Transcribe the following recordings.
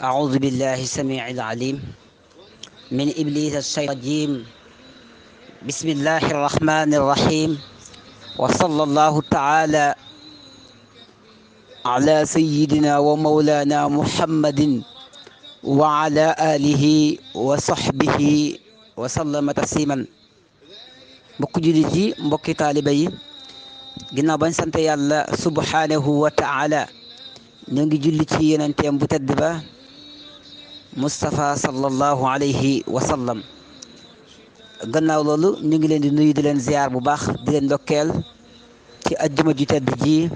أعوذ بالله السميع العليم من إبليس الشيطان الرجيم. بسم الله الرحمن الرحيم، وصلى الله تعالى على سيدنا ومولانا محمد وعلى آله وصحبه وسلم تسليما. mbokki jullit yi, mbokki taaliba yi, ginnaaw bañ sant yàlla subhanahu wa taala, ñu ngi julli ci yonenteem bu tedd ba Mustafa sallallahu alayhi wa sallam. gannaaw loolu ñu ngi leen di nuyu, di leen ziar bu baax, di leen ndokkeel ci ajjuma ju tedd ji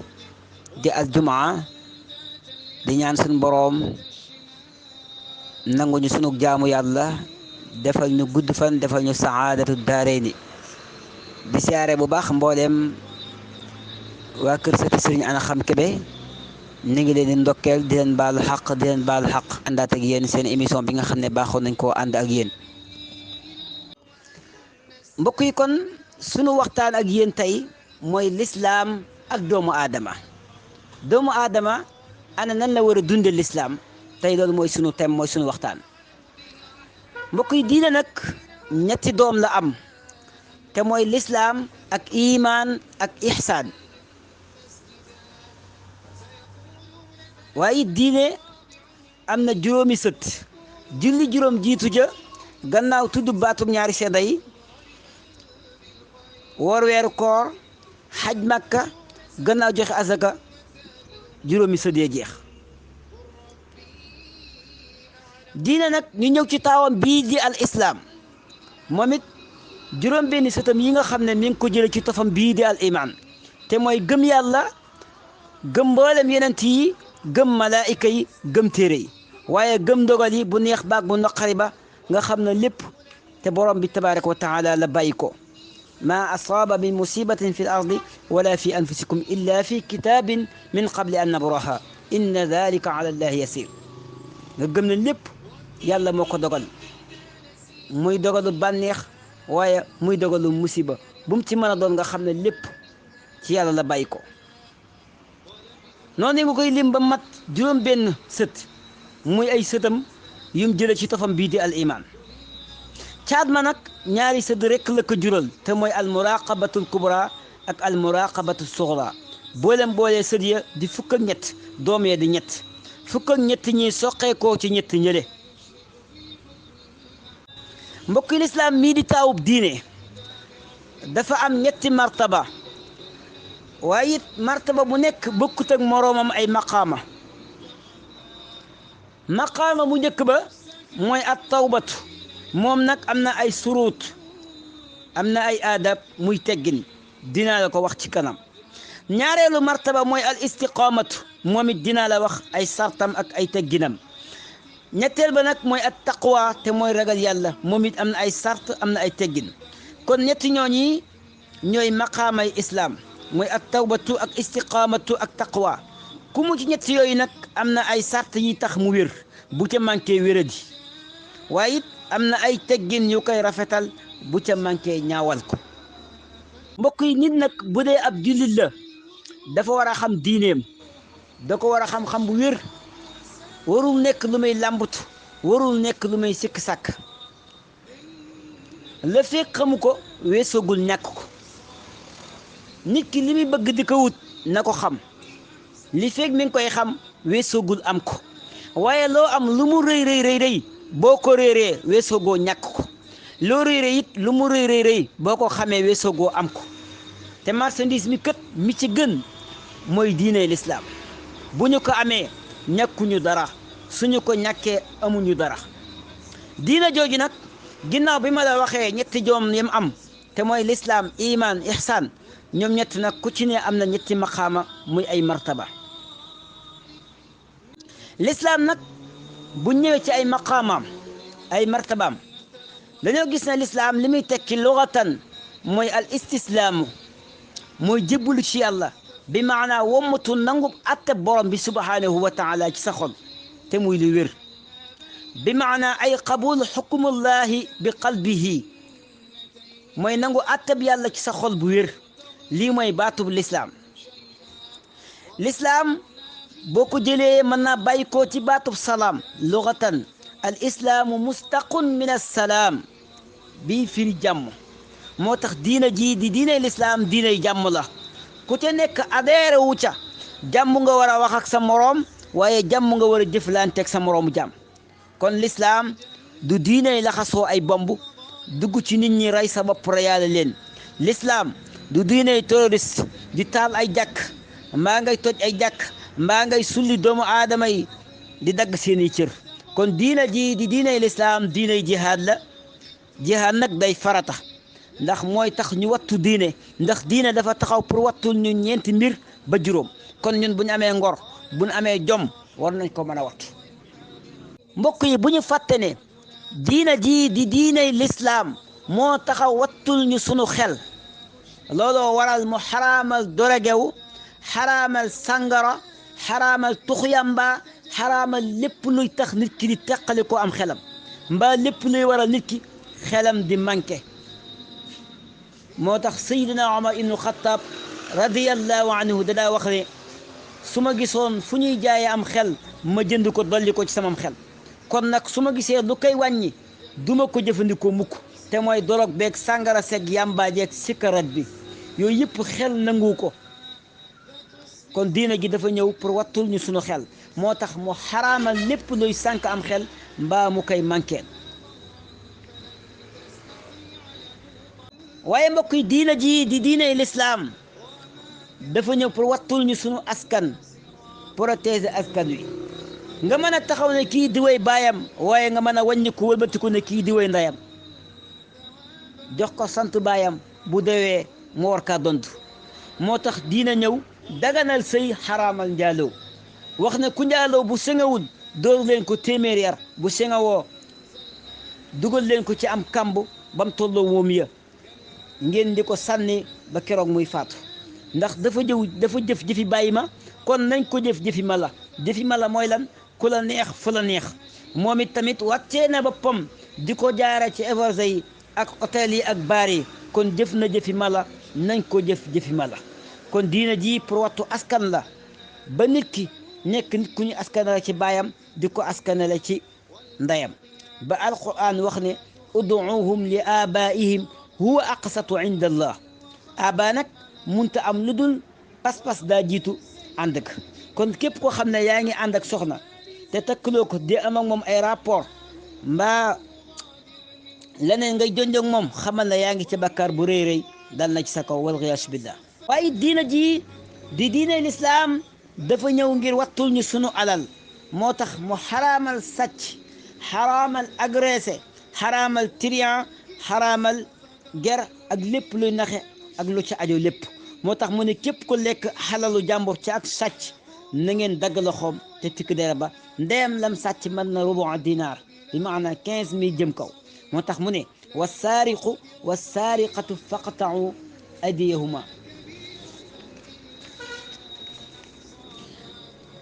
di aljumaa, di ñaan suñu boroom nangu ñu sunu jaamu yàlla, defal ñu gudd fan, defal ñu saadatu daarayni. di siyaare bu baax mbooleem waa kër sëti Sëriñ Ana Xam Kebe. ñu ngi leen di ndokkeel, di leen baalu xaq, di leen baalu xaq. àndaat ak yéen seen émission bi nga xam ne baaxoon nañ koo ànd ak yéen. mbokk yi, kon sunu waxtaan ak yéen tey mooy lislaam ak doomu aadama. doomu aadama ana nan la war a dunde lislaam tey, loolu mooy sunu thème, mooy sunu waxtaan. mbokk yi, diine nag ñetti doom la am, te mooy lislaam ak imaan ak ihsaan. waaye diine am na juróomi sët. julli juróom jiitu ja, gannaaw tudd baatum ñaari seede yi, woor weeru koor, xaj makka, gannaaw joxe azaka, juróomi sët yee jeex. diine nag ñu ñëw ci taawam bii di al islaam, moom it juróom benni sëtam yi nga xam ne mi ngi ko jële ci tofam bii di al iman, te mooy gëm yàlla, gëm mboolem yonent yi, gëm malaayika yi, gëm téere yi, waaye gëm ndogal yi, bu neex baag bu naqari ba, nga xam ne lépp te borom bi tabaraka wa taala la bàyyi ko. ma asaaba min musibatin fi l ardi wala fi anfusikum illa fi kitabin min qabli an nabraha inna dalika ala allahi yasir. nga gëm ne lépp yàlla moo ko dogal, muy dogalu bànneex waaye muy dogalu musiba, bu mu ci mën a doon nga xam ne lépp ci yàlla la bàyyi ko. noonu nga koy lim ba mat juróom benn sët, muy ay sëtam yum jële ci tofam bii di al iman. caat ma nag ñaari sët rekk la ko jural, te mooy al muraqabatul kubra ak al muraqabatu sughra. boolem boolee sët ya di fukk ak ñett, doom ya di ñett, fukk ak ñett ñi soqeekoo ci ñett ñële. mbokki lislaam mii di taawub diine dafa am ñetti martaba, waaye it martaba bu nekk bokkut ak moroomam ay maqaama. maqaama bu njëkk ba mooy at tawbatu, moom nag am na ay suruut, am na ay aadab, muy teggin, dinaa la ko wax ci kanam. ñaareelu martaba mooy al istiqaamatu, moom it dinaa la wax ay sartam ak ay tegginam. ñetteel ba nag mooy at taqwa, te mooy ragal yàlla, moom it am na ay sart, am na ay teggin. kon ñetti ñooñi ñooy maqaamay islaam, mooy at tawbatu ak istiqaamatu ak taqwa. ku mu ci ñett yooyu nag am na ay sart yi tax mu wér, bu ca manqué wéradi, waaye it am na ay teggin yu koy rafetal, bu ca manqué ñaawal ko. mbokk yi, nit nag bu dee ab jullit la dafa war a xam diineem, da ko war a xam-xam bu wér, warul nekk lu may làmbatu, warul nekk lu may sikk sàkk. la fekk xamu ko weesoogul ñàkk ko. nit ki li muy bëgg di ko wut na ko xam, li fekk mi ngi koy xam weesoogul am ko. waaye loo am lu mu rëy rëy rëy rëy, boo ko réeree weesoogoo ñàkk ko. loo réeree it lu mu rëy rëy rëy, boo ko xamee weesoogoo am ko. te marchandise mi kët mi ci gën mooy diine lislaam. bu ñu ko amee ñàkkuñu dara, suñu ko ñàkkee amuñu dara. diina jooju nag ginnaaw bi ma la waxee ñetti joom yam am, te mooy lislaam, iman, ihsaan, ñoom ñett nag ku ci ne am na ñetti maqaama, muy ay martaba. lislaam nag bu ñëwee ci ay maqaamaam, ay martabaam, dañoo gis ne lislaam li muy tekki lugatan mooy al istislaamu, mooy jébbalu ci yàlla, bi maanaa wommatu nangu atte borom bi subhanahu wa taala ci sa xol, te muy lu wér. bi maanaa ay qabul xukmullahi bi qalbihi, mooy nangu atteb yàlla ci sa xol bu wér. lii mooy baatub lislaam. lislaam boo ko jëlee mën naa bàyyi koo ci baatub salaam lugatan al islaamu mustaqun min assalaam bii firi jàmm. moo tax diina ji di diinay lislaam diinay jàmm la ku ca nekk adhéré wu ca jàmm nga war a wax ak sa moroom waaye jàmm nga war a jëflanteeg sa moroomu jàmm. kon lislaam du diinay laxasoo ay bomb dugg ci nit ñi rey sa bopp reyaale leen. lislaam du diinay terroriste di taal ay jàkk mbaa ngay toj ay jàkk mbaa ngay sulli doomu aadama yi di dagg seeni cër. kon diina ji di diinay lislaam diinay jihaad la. jihaad nag day farata ndax mooy tax ñu wattu diine ndax diine dafa taxaw pour wattul ñu ñeenti mbir ba juróom. kon ñun bu ñu amee ngor bu ñu amee jom war nañ ko mën a wattu. mbokk yi bu ñu fàtte ne diina ji di diinay lislaam moo taxaw wattul ñu sunu xel looloo waral mu xaraamal dorogewu xaraamal sàngara xaraamal tuxyamba xaraamal lépp luy tax nit ki di teqali ko am xelam mbaa lépp luy waral nit ki xelam di manqué. moo tax Seydina Omar ibnu Xattaab radiyallahu anhu dadaa wax ne su ma gisoon fu ñuy jaayee am xel ma jënd ko dolli ko ci samam xel. kon nag su ma gisee lu koy wàññi duma ko jëfandikoo mukk te mooy dorog beeg sàngara seeg yàmbaa jeeg sikarat bi yooyu yëpp xel nangu ko. kon diina gi dafa ñëw pour wattul ñu sunu xel moo tax mu xaraamal lépp luy sànk am xel mbaa mu koy manqueel. waaye mbokk yi diina ji di diinay lislaam dafa ñëw pour wattul ñu sunu askan protéger askan wi nga mën a taxaw ne kii diwéy baayam waaye nga mën a wàññiku wëlbatiku ne kii diwéy ndeyam jox ko sant baayam bu dewee mu war kaa dont. moo tax diina ñëw daganal sëy xaraamal njaaloo wax ne ku njaaloo bu sëngawul dóor leen ko téeméer yar bu sëngawoo dugal leen ko ci am kamb bam tolloo moom ya ngeen di ko sànni ba keroog muy faatu ndax dafa jëf jëfi bàyyi ma kon nañ ko jëf jëfi mala. jëfi mala mooy lan ku la neex fu la neex. moom it tamit wàccee na boppam di ko jaare ci héberge yi ak hôtel yi ak baar yi kon jëf na jëfi mala nañ ko jëf jëfi mala. kon diina ji pour wattu askan la ba nit ki nekk nit ku ñu askanale ci baayam di ko askanale ci ndeyam ba alquran wax ne uduuhum li abaihim huwa aqsatu inda allah. aba nag munta am lu dul pas-pas daa jiitu ànd ak. kon képp koo xam ne yaa ngi ànd ak soxna te takkaloo ko di am ak moom ay rapport mbaa leneen ngay jonjog moom xamal ne yaa ngi ci bakkaar bu rëy rëy dal na ci sa kaw wal ghiyaasu billah. waaye diina ji di diine lislaam dafa ñëw ngir wattul ñu sunu alal moo tax mu xaraamal sàcc xaraamal agressé xaraamal trian xaraamal ger ak lépp luy naxe ak lu ci aju lépp. moo tax mu ne képp ko lekk xalalu jàmbur ci ak sàcc na ngeen dagg loxoom te tikk dere ba ndeyam lam sàcc mën na rubu dinaar bi maana 15 000 jëm kaw. moo tax mu ne wassaariqu wassaariqatu faqta'u aydiyahuma.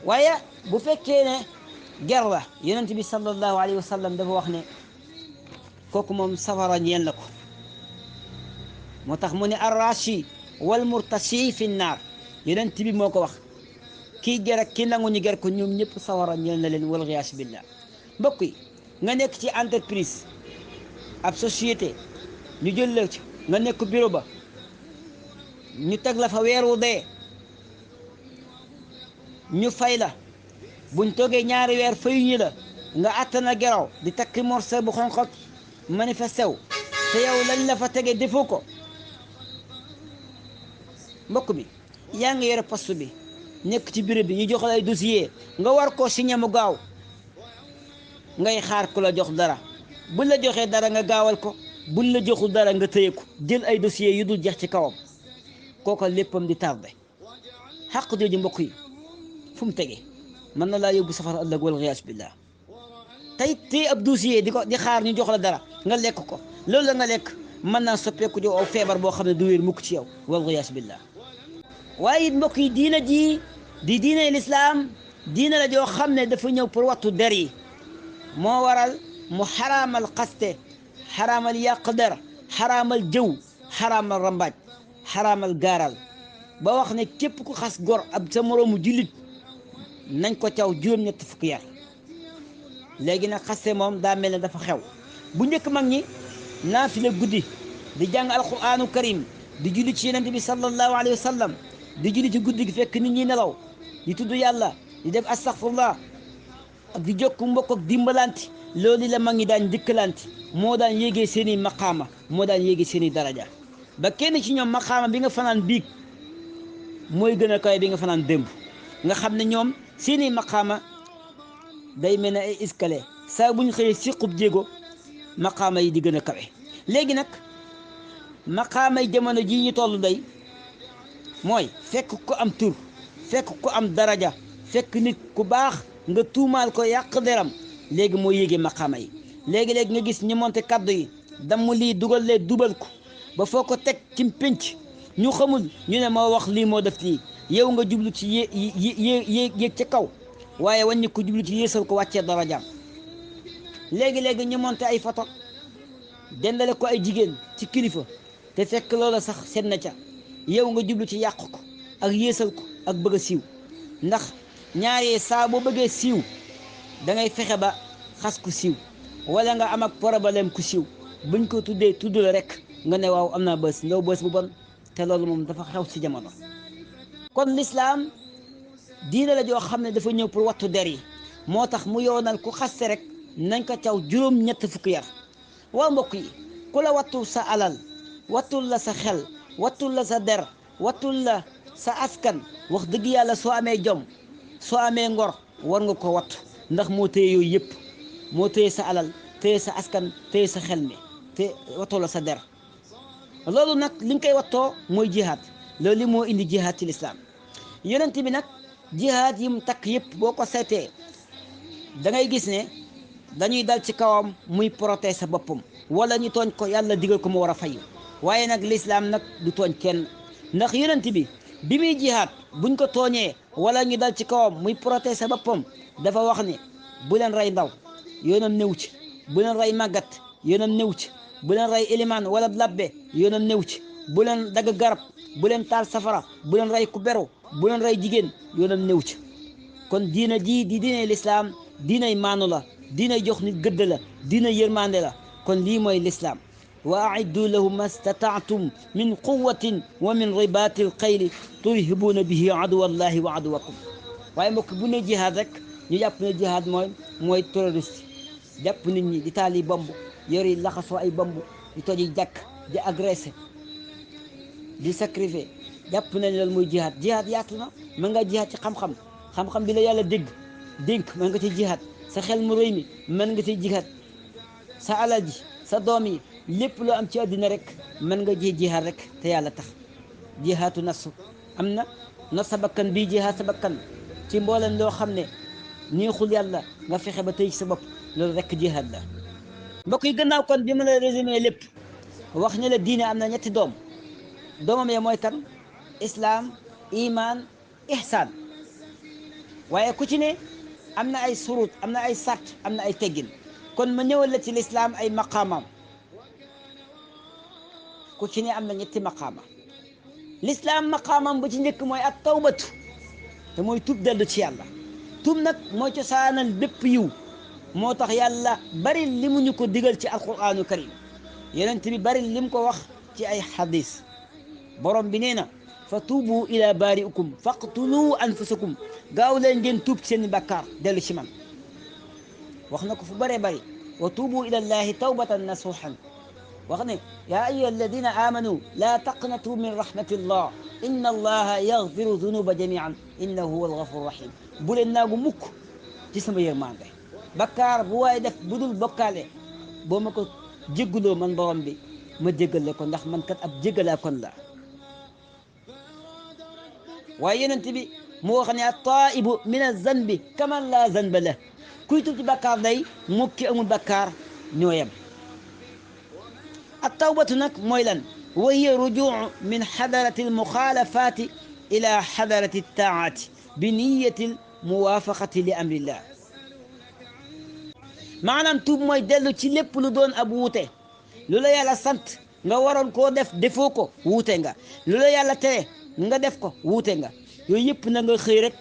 waaye bu fekkee ne ger la yonent bi sallallahu alayhi wa sallam dafa wax ne kooku moom safara ñeel na ko. moo tax mu ne arrashi wal murtashi fi naar yonent bi moo ko wax kii ger ak kii nangu ñu ger ko ñoom ñëpp safara ñeel na leen wal ghiyaasu billah. mbokk yi nga nekk ci entreprise ab société ñu jël la ci nga nekk bureau ba ñu teg la fa weer wu dee ñu fay la buñ toogee ñaari weer fayuñu la nga attana geraw di takki morceau bu xonq ak manifesté wu te yow lañ la fa tege defoo ko. mbokk bi yaa ngi yore poste bi nekk ci bureau bi ñu jox la ay dossier nga war koo signé mu gaaw ngay xaar ku la jox dara buñ la joxee dara nga gaawal ko buñ la joxul dara nga tëye ko jël ay dossier yu dul jeex ci kawam kooka léppam di tardé. xaq jooju mbokk yi fu mu tege mën na laa yóbbu safara ëllëg wal ghiyaasu billah. tey tey ab dossier di xaar ñu jox la dara nga lekk ko loolu la nga lekk mën naa soppeeku jox aw feebar boo xam ne du wér mukk ci yow wal ghiyaasu billah. waaye it mbokk yi diina ji di diine lislaam diina la joo xam ne dafa ñëw pour wattu der yi moo waral mu xaraamal xaste xaraamal yàq der xaraamal jëw xaraamal rambaaj xaraamal gaaral ba wax ne képp ku xas gor ab sa moroomu jullit nañ ko caw juróom-ñetti fukki yar léegi nag xaste moom daa mel ne dafa xew bu njëkk mag ñi naafila guddi di jàng alquranu karim di julli ci yonent bi sallallahu alayhi wa sallam di julli ci guddi gi fekk nit ñi nelaw di tudd yàlla di def astaghfirullah ak di jokk mbokk ak dimbalante loolu la mag ñi daan njëkkalante moo daan yéegee seeni maqaama moo daan yéegee seeni daraja ba kenn ci ñoom maqaama bi nga fanaan biig mooy gën a kawe bi nga fanaan démb nga xam ne ñoom seeni maqaama day mel ne ay escalier saa bu ñu xëyee siqub jéego maqaama yi di gën a kawe léegi nag maqaama yi jamono jii ñu toll day mooy fekk ko am tur fekk ko am daraja fekk nit ku baax nga tuumaal ko yàq deram léegi moo yéegee maqaama yi léegi-léegi nga gis ñi monte kaddu yi damm lii dugal lee dubal ko ba foo ko teg ci pénc ñu xamul ñu ne moo wax lii moo def lii yow nga jublu ci yéeg ca kaw waaye wàññi ko jublu ci yéesal ko wàccee darajaam léegi-léegi ñu monte ay photo dendale ko ay jigéen ci kilifa te fekk loola sax seet na ca yow nga jublu ci yàq ko ak yéesal ko ak bëgg a siiw ndax ñaaree saa boo bëggee siiw da ngay fexe ba xas ku siiw wala nga am ak problème ku siiw buñ ko tuddee tudd la rek nga ne waaw am naa bës ndaw bës bu bon te loolu moom dafa xew ci jamono kon lislaam diine la joo xam ne dafa ñëw pour wattu der yi moo tax mu yoonal ku xaste rek nañ ko caw juróom-ñett fukki yar waaw mbokk yi ku la wattul sa alal wattul la sa xel wattul la sa der wattul la sa askan wax dëgg yàlla soo amee jom soo amee ngor war nga ko wattu ndax moo téye yooyu yëpp moo téye sa alal téye sa askan téye sa xel mi te wattoo la sa der loolu nag li nga koy wattoo mooy jihaad loolu li moo indi jihaad ci lislaam yonent bi nag jihaad yi mu takk yëpp boo ko seetee da ngay gis ne dañuy dal ci kawam muy protéger sa boppam wala ñu tooñ ko yàlla digal ko mu war a fayu waaye nag lislaam nag du tooñ kenn ndax yonent bi muy jihaad buñ ko tooñee wala ñu dal ci kawam muy protéger sa boppam dafa wax ne bu leen rey ndaw yoonam néew ci bu leen rey màggat yoonam néew ci bu leen rey ilimaan wala labbe yoonam néew ci bu leen dagg garab bu leen taal safara bu leen rey ku beru bu leen rey jigéen yoonam néew ci kon diina ji di diinay lislaam diinay maanu la diinay jox nit gëdd la diinay yërmande la kon lii mooy lislaam wa aiddu lahum ma stataatum min quwatin wa min ribaati alxayli turhibuuna bihi aduwallahi wa aduwakum waaye mbokk bu ne jihaad rek ñu jàpp ne jihaad mooy terroriste jàpp nit ñi di taali bomb yori laxasoo ay bomb di toji jàkk di agressé di sacrifier jàpp nañ loolu mooy jihaad jihaad yaatu na mën nga jihaad ci xam-xam bi la yàlla dénk mën nga ci jihaad sa xel mu rëy mi mën nga ci jihaad sa alal ji sa doom yi lépp loo am ci àddina rek mën nga ji jihaad rek te yàlla tax jihaatu nafsu am na not sa bakkan bii jihaad sa bakkan ci mbooleen loo xam ne neexul yàlla nga fexe ba tëj sa bopp loolu rek jihaad la mbokk yi gannaaw kon bi ma la résumé lépp wax ne la diine am na ñetti doomam ya mooy kan islaam iman ihsaan waaye ku ci ne am na ay surut am na ay sart am na ay teggin kon ma ñëwal la ci lislaam ay maqaamam ku ci ne am na ñetti maqaama lislaam maqaamam bu ci njëkk mooy at tawbatu te mooy tub dellu ci yàlla tub nag mooy cosaanal bépp yiw moo tax yàlla bari li mu ñu ko digal ci alquranu karim yonent bi bari lim ko wax ci ay xadis borom bi nee na fa tuubu ila baari'ikum faqtulu anfusakum gaaw leen ngeen tuub ci seen bàkkaar dellu ci man wax na ko fu bëree bëri wa tuubu ila llahi tawbatan nasuhan wax ne yaa ayyuha alladina amanu laa taqnatu min rahmatillah inna allaha yaghfiru dunuba jamian innahu huwa alghafuru rahim bu leen naagu mukk ci sama yërmande bakkaar bu waaye def bu dul bokkaale boo ma ko jégguloo man borom bi ma jéggale ko ndax man kat ab jéggalaa kon la waaye yonent bi mu wax ne at-taa'ibu min az-zanbi kaman laa zanba lahu kuy tuub ci bakkaar day mukki amul bakkaar ñoo yem at-tawbatu nag mooy lan wa hiya rujuu min xadarati al-muxaalafaati ila xadarati at-taaati bi niyyati al-muwaafaqati li amrillah maanaam tuub mooy dellu ci lépp lu doon ab wuute lu la yàlla sant nga waroon koo def defoo ko wuute nga lu la yàlla tere nga def ko wuute nga yooyu yëpp na nga xëy rek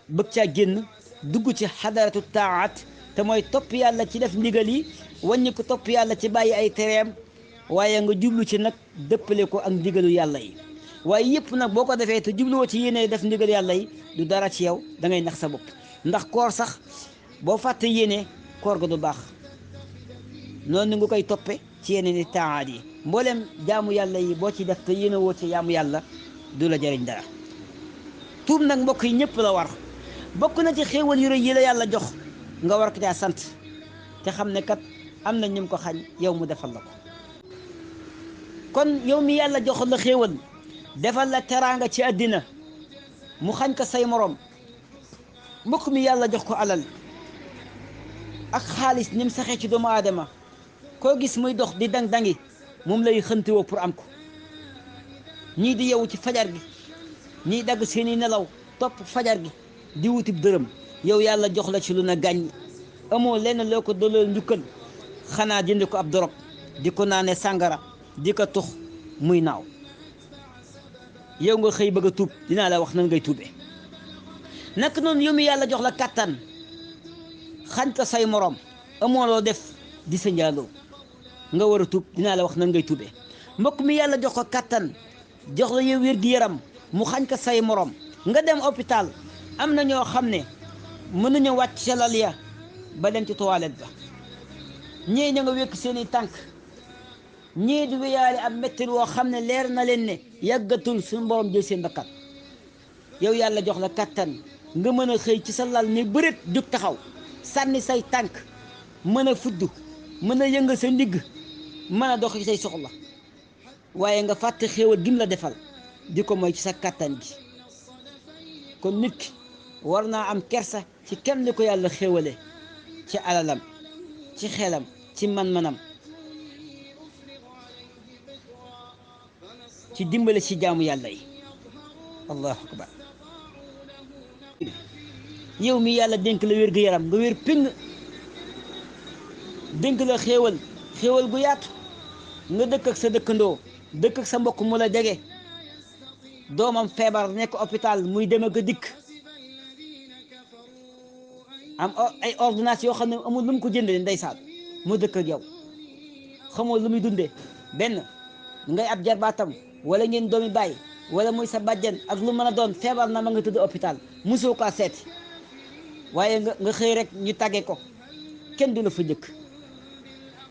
bëgg caa génn dugg ci xadaratu taat te mooy topp yàlla ci def ndigal yi wàññi ko topp yàlla ci bàyyi ay tereem waaye nga jublu ci nag dëppale ko ak ndigalu yàlla yi waaye yëpp nag boo ko defee te jubluwoo ci yéene def ndigal yàlla yi du dara ci yow da ngay nax sa bopp ndax koor sax boo fàtte yéene koor ga du baax noonu nga koy toppe ci yeneen i taat yi mboolem jaamu yàlla yi boo ci def te yéene woo ci jaamu yàlla du la jëriñ dara tuub nag mbokk yi ñëpp la war bokk na ci xéewal yu rëy yi la yàlla jox nga war ko caa sant te xam ne kat am na ñum ko xañ yow mu defal la ko kon yow mi yàlla joxal la xéewal defal la teraanga ci àddina mu xañ ko say morom mbokk mi yàlla jox ko alal ak xaalis ni mu saxee ci doomu aadama koo gis muy dox di dang-dangi moom lay xëntiwoo pour am ko ñii di yeewu ci fajar gi ñii dagg seeni nelaw topp fajar gi di wutib dërëm yow yàlla jox la ci lu na gàññ amoo lenn loo ko dooloo njukkal xanaa jënd ko ab dorog di ko naane sàngara di ko tux muy naaw yow nga xëy bëgg a tuub dinaa la wax nan ngay tuubee nak noonu yow mi yàlla jox la kàttan xañ ko say morom amoo loo def di sa njaaloo nga war a tuub dinaa la wax nan ngay tuubee mbokk mi yàlla jox ko kàttan jox la yow wér-gi-yaram mu xañ ko say morom nga dem hôpital am na ñoo xam ne mënuñu wàcc ca lal ya ba dem ci toilette ba ñii ña nga wékk seeni tànk ñii di wéyaale ab mettil woo xam ne leer na leen ne yàggatul suñu borom jël seen bakkan yow yàlla jox la kattan nga mën a xëy ci sa lal ne bëreet jóg taxaw sànni say tànk mën a fudd mën a yëngal sa ndigg mën a dox ci say soxla waaye nga fàtte xéewal gim la defal di ko mooy ci sa kattan gi kon nit ki war naa am kersa ci kenn li ko yàlla xéewale ci alalam ci xelam ci man-manam ci dimbale ci jaamu yàlla yi allahu akbar yow mi yàlla dénk la wér gu yaram nga wér ping dénk la xéewal gu yaatu nga dëkk ak sa dëkkandoo dëkk ak sa mbokk mu la jege doomam feebar nekk hôpital muy dem ak a dikk am ay ordonnance yoo xam ne amul lu mu ko jëndee ndeysaan mu dëkk ak yow xamoo lu muy dundee benn ngay ab jarbaatam wala ngeen doomi bàyyi wala muy sa bàjjen ak lu mën a doon feebar na ma nga tëdd hôpital musoo ko seeti waaye nga xëy rek ñu tàggee ko kenn du la fa njëkk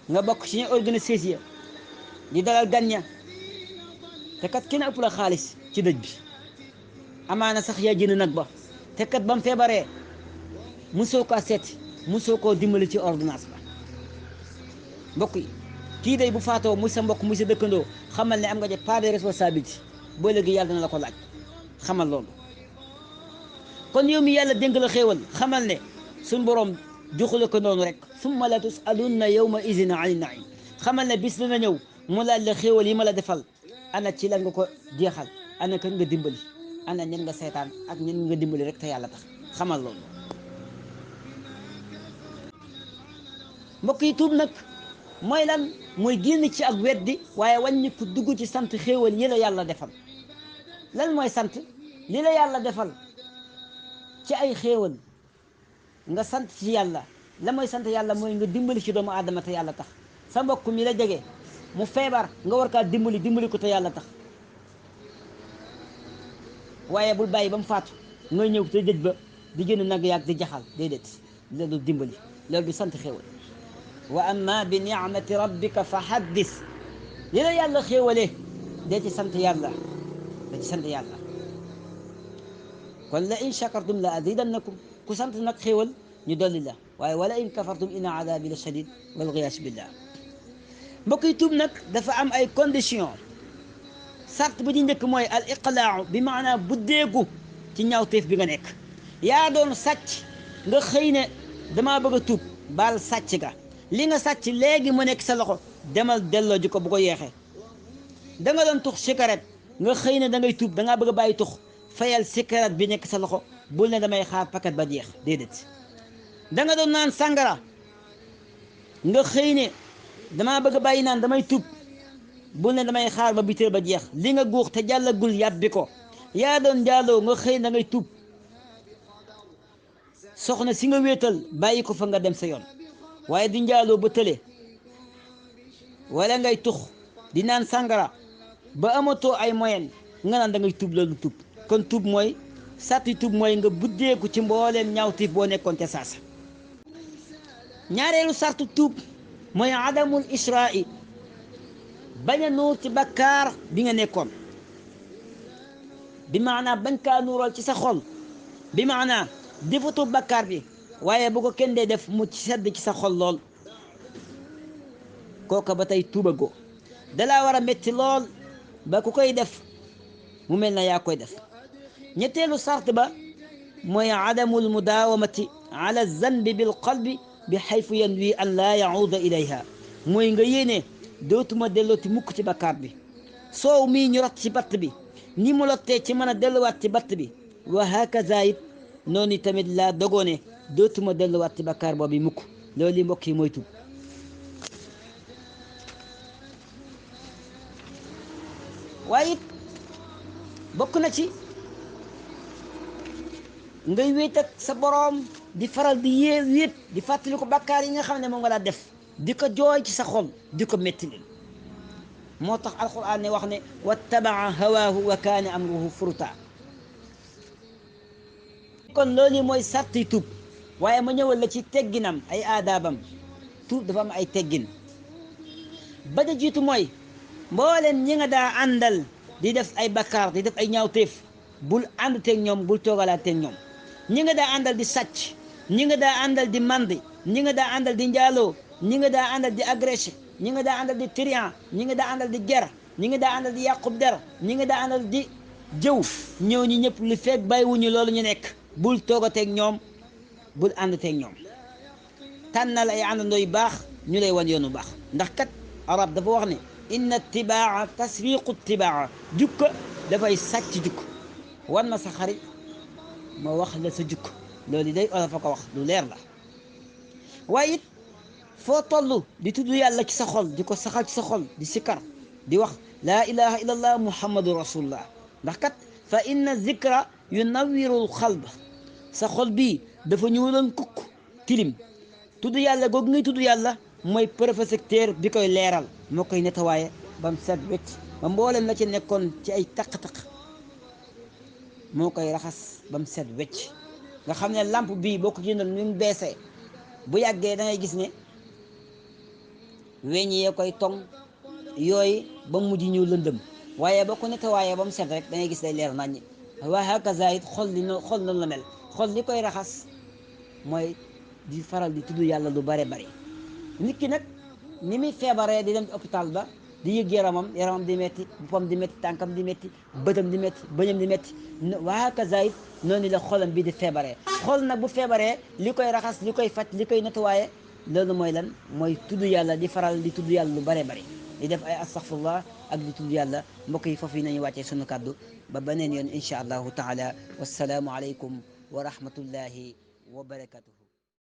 nga bokk ci ñu organisé ya di dalal gan ña te kat kenn ëpp la xaalis ci dëj bi amaana sax yaa jënd nag ba te kat ba mu feebaree musoo ko seeti musoo koo dimbali ci ordonnance ba mbokk yi kii day bu faatoo muy sa mbokk muy sa dëkkandoo xamal ne am nga ci part de responsabilité boo léegi yàlla na la ko laaj xamal loolu kon yow mi yàlla dénk la xéewal xamal ne suñ borom joxula ko noonu rek summa la tusalunna yawma izin ani naim xamal ne bis dana ñëw mu laaj la xéewal yi ma la defal ana ci lan nga ko jeexal ana kan nga dimbali ana ñen nga seetaan ak ñen nga dimbali rek te yàlla tax xamal loolu mbokk yi tuub nag mooy lan mooy génn ci ak weddi waaye wàññi ko dugg ci sant xéewal yi la yàlla defal lan mooy sant li la yàlla defal ci ay xéewal nga sant ci yàlla la mooy sant yàlla mooy nga dimbali ci doomu aadama te yàlla tax sa mbokk mi la jege mu feebar nga war kaa dimbali ko te yàlla tax waaye bul bàyyi ba mu faatu ngay ñëw te dëj ba di génn nag yaag di jaxal déedéet loolu du dimbali loolu du sant xéewal wa amma bi ni'mati rabbika fa haddis li la yàlla xéewalee dee ci sant yàlla da ci sant yàlla kon la in shakartum la azidannakum ku sant nag xéewal ñu dolli la waaye wala in kafartum inna adabi la shadid wal ghiyas billah mbokk yi tuub nag dafa am ay condition sart bu ñu njëkk mooy al iqlaaw bi maanaam buddeegu ci ñaawteef bi nga nekk yaa doon sàcc nga xëy ne damaa bëgg a tuub baal sàcc ga li nga sàcc léegi mu nekk sa loxo demal delloo ji ko bu ko yeexee da nga doon tux cigarette nga xëy ne da ngay tuub da ngaa bëgg a bàyyi tux fayal cigarette bi nekk sa loxo bul ne damay xaar paquet ba jeex déedéet da nga doon naan sàngara nga xëy ne damaa bëgg a bàyyi naan damay tuub bul ne damay xaar ba biteel ba jeex li nga guux te jàllagul yàbbi ko yaa doon njaaloo nga xëy da ngay tuub soxna si nga wéetal bàyyi ko fa nga dem sa yoon waaye di njaaloo ba tële wala ngay tux di naan sàngara ba amatoo ay moyen nga naan da ngay tuub loolu tuub kon tuub mooy sàtti tuub mooy nga buddeeku ci mbooleem ñaawtiif boo nekkoon ca saasa ñaareelu sartu tuub mooy adamul isra'i bañ a nuur ci bakkaar bi nga nekkoon bi maanaa bañ kaa nuural ci sa xol bi maanaa defatu bakkaar bi waaye bu ko kenn dee def mu sedd ci sa xol lool kooka ba tey tuubagoo dalaa war a metti lool ba ku koy def mu mel na yaa koy def ñetteelu sart ba mooy adamul mudaawamati ala zanbi bil qalbi bi xayfu yanwi an laa yacuuda ilayha mooy nga yéene dootuma dellooti mukk ci bakkaar bi soow mii ñu rot ci batt bi ni mu lottee ci mën a delluwaat ci batt bi wa hakaza it noonu tamit laa dogoone dootuma delluwaat ci bakkaar boobu mukk loolu mbokk yi mooy tuub waaye it bokk na ci ngay wéet ak sa boroom di faral di wéet di fàttali ko bakkaar yi nga xam ne moom nga daa def di ko jooy ci sa xol di ko metti leen moo tax alquran ne wax ne wattabaa hawaahu wa kaana amruhu furuta kon loolu mooy sarti tuub waaye ma ñëwal la ci tegginam ay aadaabam tuub dafa am ay teggin ba da jiitu mooy mbooleen ñi nga daa àndal di def ay bakkaar di def ay ñaawteef bul ànd teeg ñoom bul toogalaat teeg ñoom ñi nga daa àndal di sàcc ñi nga daa àndal di mandi ñi nga daa àndal di njaaloo ñi nga daa àndal di agressé ñi nga daa àndal di trian ñi nga daa àndal di ger ñi nga daa àndal di yàqub der ñi nga daa àndal di jëw ñëw ñi ñëpp li fekk bàyyiwuñu loolu ñu nekk bul toogateeg ñoom bul ànd teeg ñoom tànnal ay àndandoo yu baax ñu lay wan yoonu baax ndax kat arab dafa wax ne inna tibaa tasfiqu tibaa jukko dafay sàcc jukko wan ma sa xarit ma wax la sa jukko loolu day olof a ko wax lu leer la waaye it foo toll di tudd yàlla ci sa xol di ko saxal ci sa xol di sikkar di wax laa ilaha illa allah muhammadu rasulullah ndax kat fa inna zikra yunawiru xalb sa xol bii dafa ñuuloon kukk tilim tudd yàlla googu ngay tudd yàlla mooy projecteur bi koy leeral moo koy netawaaye ba mu set wecc ba mboolem la ci nekkoon ci ay taq-taq moo koy raxas ba mu set wecc nga xam ne lampe bii boo ko jëndal ni mu beesee bu yàggee da ngay gis ne weñ yee koy tong yooyu ba mujj ñëw lëndëm waaye boo ko netawaaye ba mu set rek da ngay gis day leer naññi wa hakaza it xol noonu la mel xol li koy raxas mooy di faral di tudd yàlla lu bare bare nit ki nag ni muy feebaree di dem ci hôpital ba di yëg yaramam di metti boppam di metti tànkam di metti bëtam di metti bëñam di metti wa hakaza it noonu la xolam bi di feebaree xol nag bu feebaree li koy raxas li koy faj li koy nettoyé loolu mooy lan mooy tudd yàlla di faral di tudd yàlla lu bare bare di def ay astaghfirullah ak di tudd yàlla mbokk yi foofu yi nañu wàccee sunu kàddu ba beneen yoon insha allahu taala wassalaamu aleykum wa rahmatullahi wa barakatuhu